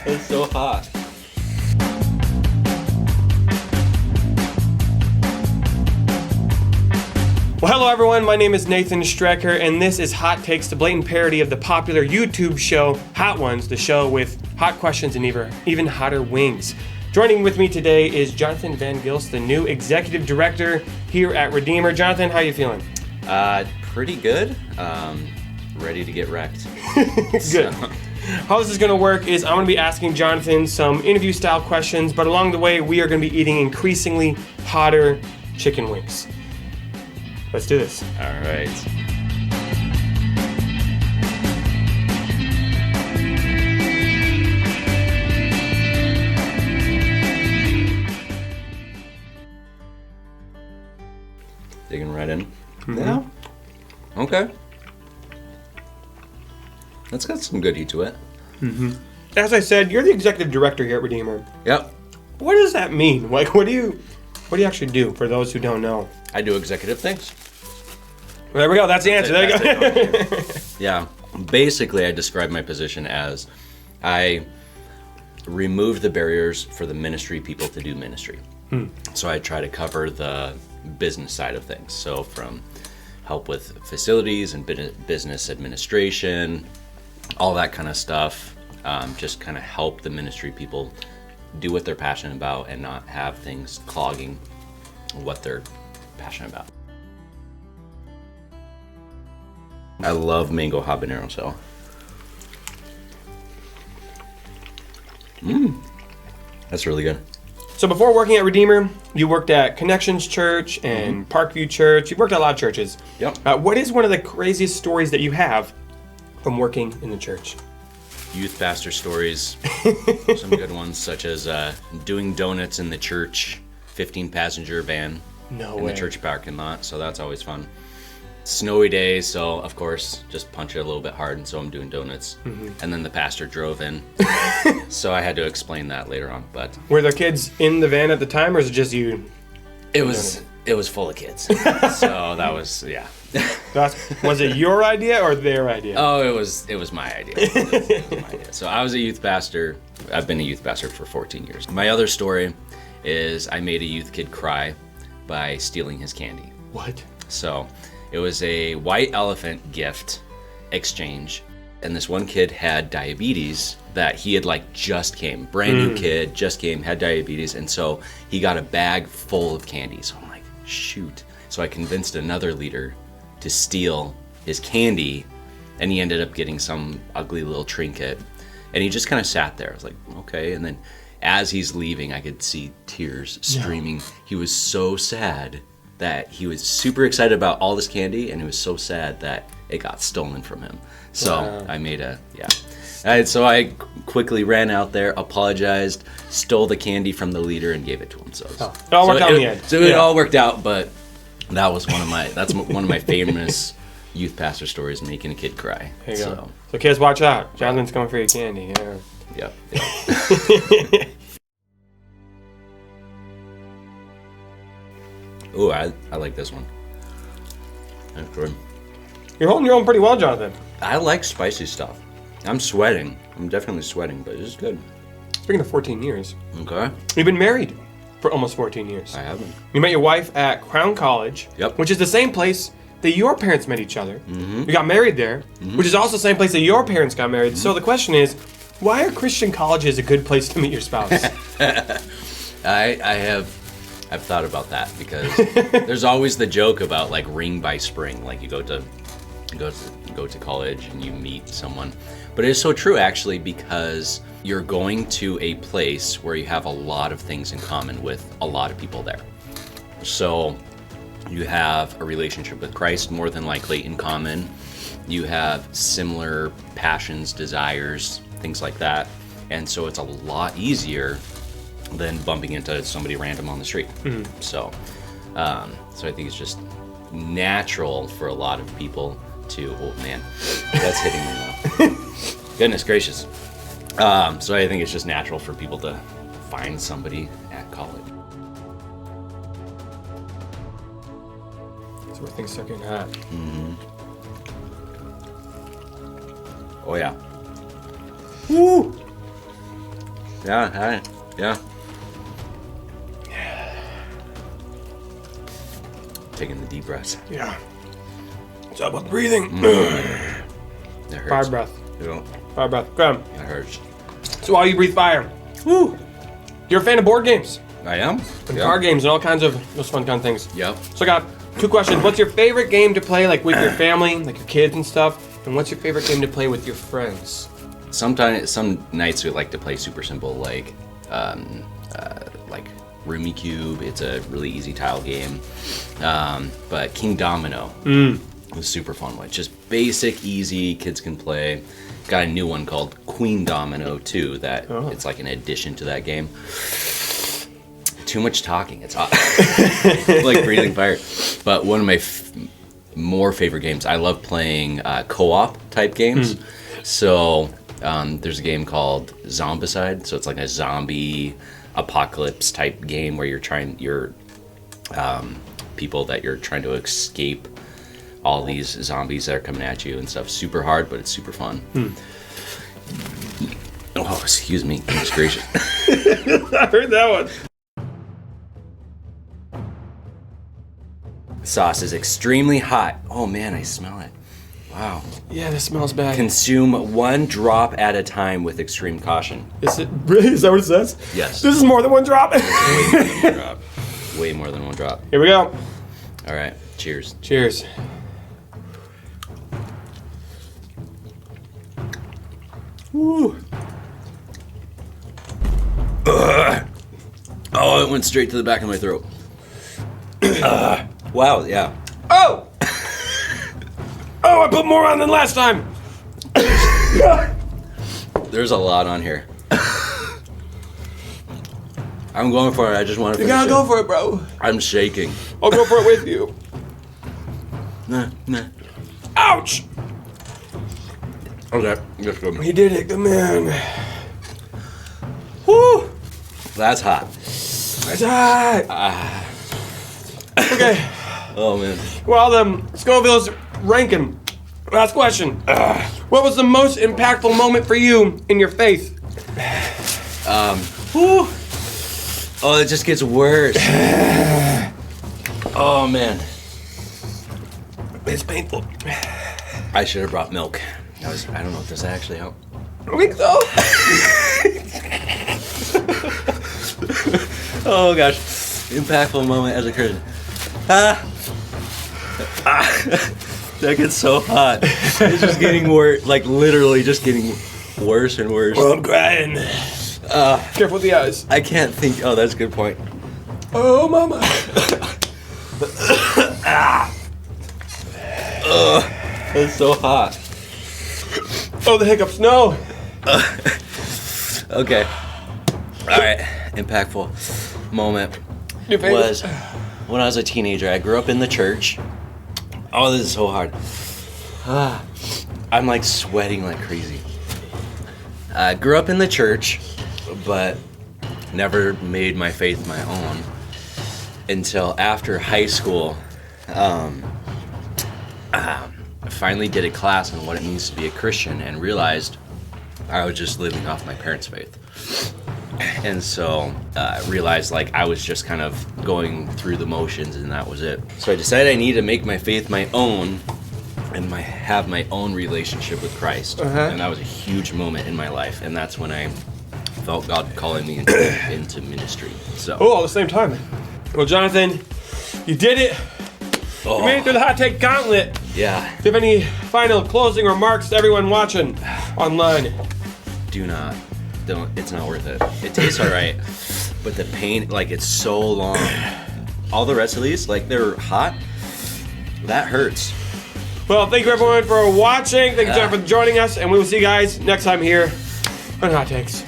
It's so hot. Well, hello everyone, my name is Nathan Strecker, and this is Hot Takes, the blatant parody of the popular YouTube show Hot Ones, the show with hot questions and even hotter wings. Joining with me today is Jonathon VanGilst, the new executive director here at Redeemer. Jonathan, how are you feeling? Pretty good. Ready to get wrecked. Good. So. How this is going to work is I'm going to be asking Jonathan some interview-style questions, but along the way, we are going to be eating increasingly hotter chicken wings. Let's do this. All right. Digging right in. Mm-hmm. Yeah. Okay. That's got some good heat to it. Mm-hmm. As I said, you're the executive director here at Redeemer. Yep. What does that mean? Like, what do you actually do for those who don't know? I do executive things. There we go. That's the answer. There you go. Yeah. Basically, I describe my position as I remove the barriers for the ministry people to do ministry. So I try to cover the business side of things. So from help with facilities and business administration, all that kind of stuff. Just kind of help the ministry people do what they're passionate about and not have things clogging what they're passionate about. I love mango habanero, so. That's really good. So before working at Redeemer, you worked at Connections Church and Parkview Church. You worked at a lot of churches. Yep. What is one of the craziest stories that you have from working in the church? Youth pastor stories, some good ones, such as doing donuts in the church, 15-passenger van in the church parking lot, so that's always fun. Snowy day, so of course, just punch it a little bit hard, and so I'm doing donuts. And then the pastor drove in, so I had to explain that later on. But were there kids in the van at the time, or is it just you? It was full of kids, so that was, yeah. Was it your idea or their idea? Oh, it was my idea. It was my idea. So I was a youth pastor. I've been a youth pastor for 14 years. My other story is I made a youth kid cry by stealing his candy. What? So it was a white elephant gift exchange, and this one kid had diabetes that he had just came, brand new kid, just came, had diabetes, and so he got a bag full of candy. So I'm like, shoot. So I convinced another leader to steal his candy, and he ended up getting some ugly little trinket, and he just kind of sat there. I was like, okay. And then as he's leaving, I could see tears streaming. He was so sad that he was super excited about all this candy, and he was so sad that it got stolen from him. So I made so I quickly ran out there, apologized, stole the candy from the leader, and gave it to him. So it all worked out in the end. So it all worked out, but that was one of my famous youth pastor stories, making a kid cry. There you go. So kids, watch out. Jonathan's going for your candy. Yeah. Yep. Ooh, I like this one. That's good. You're holding your own pretty well, Jonathan. I like spicy stuff. I'm sweating. I'm definitely sweating, but this is good. Speaking of 14 years. Okay. You've been married for almost 14 years. I haven't. You met your wife at Crown College, which is the same place that your parents met each other. You got married there, which is also the same place that your parents got married. So the question is, why are Christian colleges a good place to meet your spouse? I've thought about that, because there's always the joke about ring by spring, you go to college and you meet someone. But it is so true, actually, because you're going to a place where you have a lot of things in common with a lot of people there. So you have a relationship with Christ, more than likely, in common. You have similar passions, desires, things like that. And so it's a lot easier than bumping into somebody random on the street. So I think it's just natural for a lot of people to, oh man, that's hitting me now. Goodness gracious. So I think it's just natural for people to find somebody at college. So where things start getting hot. Oh yeah. Woo! Yeah. Taking the deep breaths. Yeah. It's all about breathing. That hurts. Fire breath. Yeah, Fire breath. Graham. that hurts. So while you breathe fire, woo, you're a fan of board games I am. and card games and all kinds of those fun kind of things. Yep. So I got 2 questions. What's your favorite game to play, like with your family, like your kids and stuff? And what's your favorite game to play with your friends? Sometimes, some nights we like to play super simple, like Roomy Cube. It's a really easy tile game. But King Domino was super fun one. Just basic, easy, kids can play. Got a new one called Queen Domino too. That it's like an addition to that game. Too much talking. It's hot. Like breathing fire. But one of my more favorite games. I love playing co-op type games. So there's a game called Zombicide. So it's like a zombie apocalypse type game where you're people that you're trying to escape all these zombies that are coming at you and stuff. Super hard, but it's super fun. Oh, excuse me. Goodness gracious. I heard that one. Sauce is extremely hot. Oh man, I smell it. Wow. Yeah, this smells bad. Consume 1 drop at a time with extreme caution. Is it really? Is that what it says? Yes. This is more than 1 drop. Way more than 1 drop. Here we go. All right. Cheers. Cheers. Woo. Oh, it went straight to the back of my throat. Wow, yeah. Oh! Oh, I put more on than last time. There's a lot on here. I'm going for it. I just want to You finish gotta go for it, bro. I'm shaking. I'll go for it with you. Nah. Ouch! Okay, let's go. He did it, good man. Woo! That's hot. That's hot. Okay. Oh man. Well, Scoville's ranking. Last question. What was the most impactful moment for you in your faith? Whew. Oh, it just gets worse. Oh man. It's painful. I should have brought milk. I don't know. Does that actually help? I think so. Oh gosh. Impactful moment as a Christian. That gets so hot. It's just getting worse. Like literally just getting worse and worse. Well, I'm crying. Careful with the eyes. I can't think. Oh, that's a good point. Oh, mama. It's so hot. Oh, the hiccups. No. Okay. All right. Impactful moment Your favorite? was when I was a teenager. I grew up in the church. Oh, this is so hard. I'm like sweating like crazy. I grew up in the church, but never made my faith my own until after high school. I finally did a class on what it means to be a Christian and realized I was just living off my parents' faith. And so I realized like I was just kind of going through the motions and that was it. So I decided I needed to make my faith my own and have my own relationship with Christ. And that was a huge moment in my life. And that's when I felt God calling me into ministry. So. Oh, all the same time. Well, Jonathan, you did it. You made it through the hot take gauntlet. Yeah. Do you have any final closing remarks to everyone watching online? Do not. Don't. It's not worth it. It tastes all right, but the pain, like it's so long. All the rest of these, like they're hot. That hurts. Well, thank you everyone for watching. Thank you, John, for joining us, and we will see you guys next time here on Hot Takes.